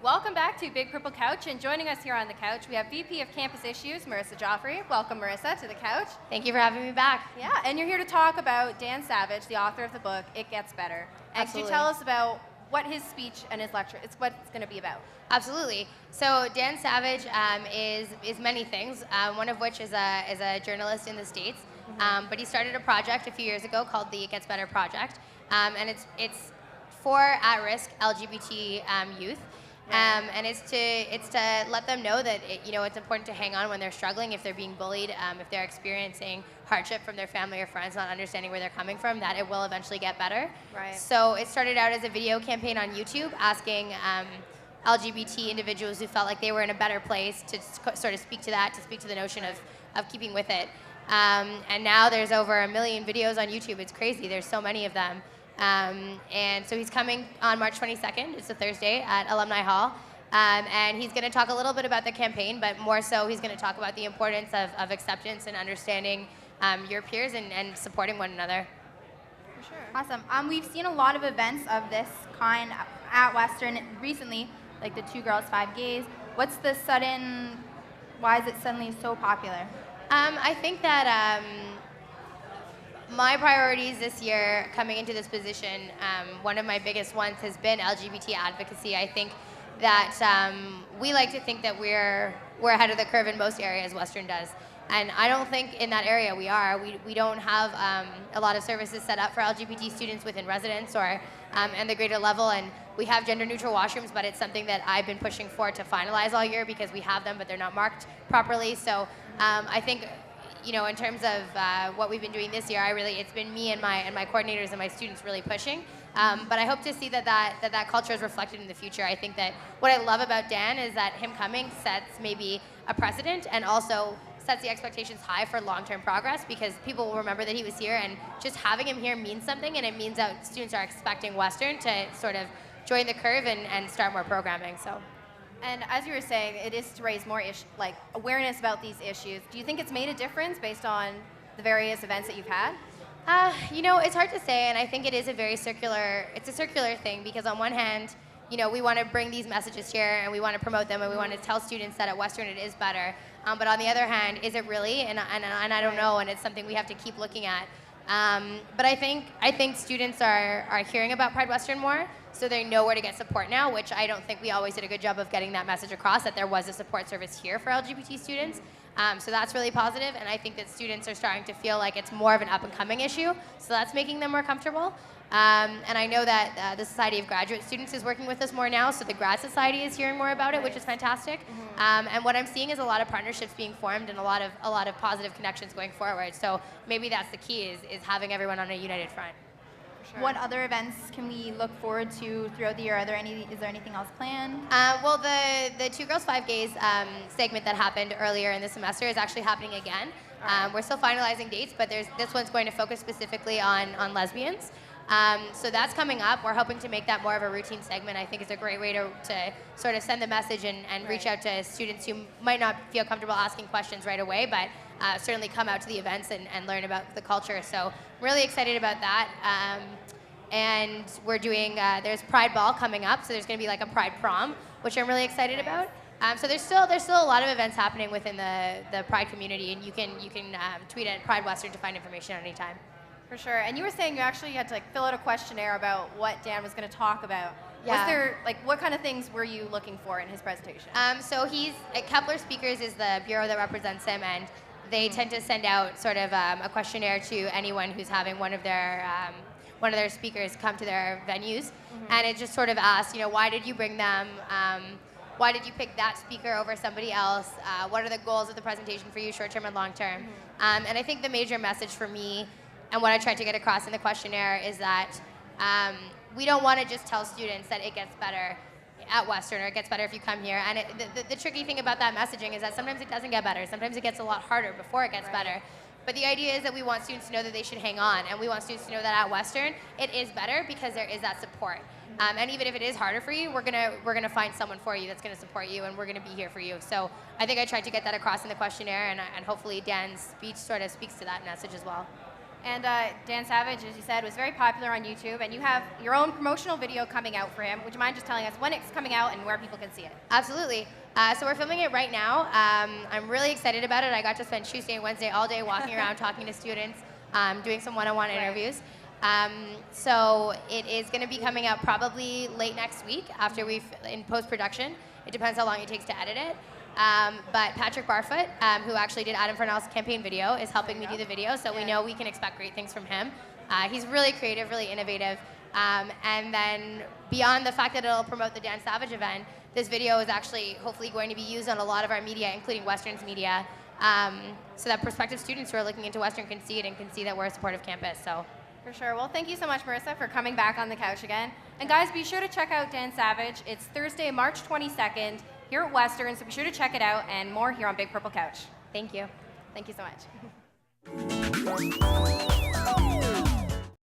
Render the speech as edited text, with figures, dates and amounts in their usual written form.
Welcome back to Big Purple Couch, and joining us here on the couch, we have VP of Campus Issues, Marissa Joffre. Welcome, Marissa, to the couch. Thank you for having me back. Yeah, and you're here to talk about Dan Savage, the author of the book, It Gets Better. And Absolutely. could you tell us about what his speech and his lecture, what it's going to be about? Absolutely. So Dan Savage is many things, one of which is a journalist in the States, but he started a project a few years ago called the It Gets Better Project, and it's for at-risk LGBT youth. And it's to let them know that it's important to hang on when they're struggling, if they're being bullied, if they're experiencing hardship from their family or friends, not understanding where they're coming from, that it will eventually get better. Right. So it started out as a video campaign on YouTube asking LGBT individuals who felt like they were in a better place to sort of speak to that, to speak to the notion of keeping with it. And now there's over 1 million videos on YouTube. It's crazy. There's so many of them. And so he's coming on March 22nd, it's a Thursday, at Alumni Hall. And he's going to talk a little bit about the campaign, but more so he's going to talk about the importance of acceptance and understanding your peers and supporting one another. For sure. Awesome. We've seen a lot of events of this kind at Western recently, like the 2 Girls, 5 Gays. Why is it suddenly so popular? I think that my priorities this year coming into this position, one of my biggest ones has been LGBT advocacy. I think that we like to think that we're ahead of the curve in most areas, Western does. And I don't think in that area we are. We don't have a lot of services set up for LGBT students within residence or and the greater level. And we have gender neutral washrooms, but it's something that I've been pushing for to finalize all year because we have them, but they're not marked properly. So I think in terms of what we've been doing this year, it's been me and my coordinators and my students really pushing. But I hope to see that culture is reflected in the future. I think that what I love about Dan is that him coming sets maybe a precedent and also sets the expectations high for long-term progress, because people will remember that he was here, and just having him here means something, and it means that students are expecting Western to sort of join the curve and start more programming. So. And as you were saying, it is to raise more awareness about these issues. Do you think it's made a difference based on the various events that you've had? It's hard to say, and I think it is a circular thing, because on one hand, we want to bring these messages here and we want to promote them and we want to tell students that at Western it is better. But on the other hand, is it really? And I don't know, and it's something we have to keep looking at. But I think students are hearing about Pride Western more, so they know where to get support now, which I don't think we always did a good job of getting that message across, that there was a support service here for LGBT students. So that's really positive, and I think that students are starting to feel like it's more of an up-and-coming issue, so that's making them more comfortable. And I know that the Society of Graduate Students is working with us more now, so the Grad Society is hearing more about it, which is fantastic. And what I'm seeing is a lot of partnerships being formed and a lot of positive connections going forward. So maybe that's the key, is having everyone on a united front. Sure. What other events can we look forward to throughout the year? Is there anything else planned? Well, the 2 Girls, 5 Gays segment that happened earlier in the semester is actually happening again. We're still finalizing dates, but this one's going to focus specifically on lesbians. So that's coming up. We're hoping to make that more of a routine segment. I think it's a great way to sort of send the message and reach out to students who might not feel comfortable asking questions right away, but certainly come out to the events and learn about the culture. So I'm really excited about that. And we're doing, there's Pride Ball coming up, so there's going to be like a Pride Prom, which I'm really excited about. So there's still a lot of events happening within the Pride community, and you can tweet at Pride Western to find information at any time. For sure. And you were saying you actually had to fill out a questionnaire about what Dan was going to talk about. Yeah. Was there, what kind of things were you looking for in his presentation? So Kepler Speakers is the bureau that represents him, and they tend to send out sort of a questionnaire to anyone who's having one of their speakers come to their venues. And it just sort of asks, why did you bring them? Why did you pick that speaker over somebody else? What are the goals of the presentation for you, short-term and long-term? And I think the major message for me, and what I tried to get across in the questionnaire, is that we don't want to just tell students that it gets better at Western, or it gets better if you come here. And the tricky thing about that messaging is that sometimes it doesn't get better. Sometimes it gets a lot harder before it gets better. But the idea is that we want students to know that they should hang on, and we want students to know that at Western it is better because there is that support. And even if it is harder for you, we're gonna find someone for you that's gonna support you, and we're gonna be here for you. So I think I tried to get that across in the questionnaire, and hopefully Dan's speech sort of speaks to that message as well. And Dan Savage, as you said, was very popular on YouTube, and you have your own promotional video coming out for him. Would you mind just telling us when it's coming out and where people can see it? Absolutely. So we're filming it right now. I'm really excited about it. I got to spend Tuesday and Wednesday all day walking around talking to students, doing some one-on-one interviews. So it is going to be coming out probably late next week after in post-production. It depends how long it takes to edit it. But Patrick Barfoot, who actually did Adam Farnell's campaign video, is helping me do the video, so we know we can expect great things from him. He's really creative, really innovative. And then beyond the fact that it'll promote the Dan Savage event, this video is actually hopefully going to be used on a lot of our media, including Western's media, so that prospective students who are looking into Western can see it and can see that we're a supportive campus. So. For sure. Well, thank you so much, Marissa, for coming back on the couch again. And guys, be sure to check out Dan Savage. It's Thursday, March 22nd here at Western, so be sure to check it out, and more here on Big Purple Couch. Thank you. Thank you so much.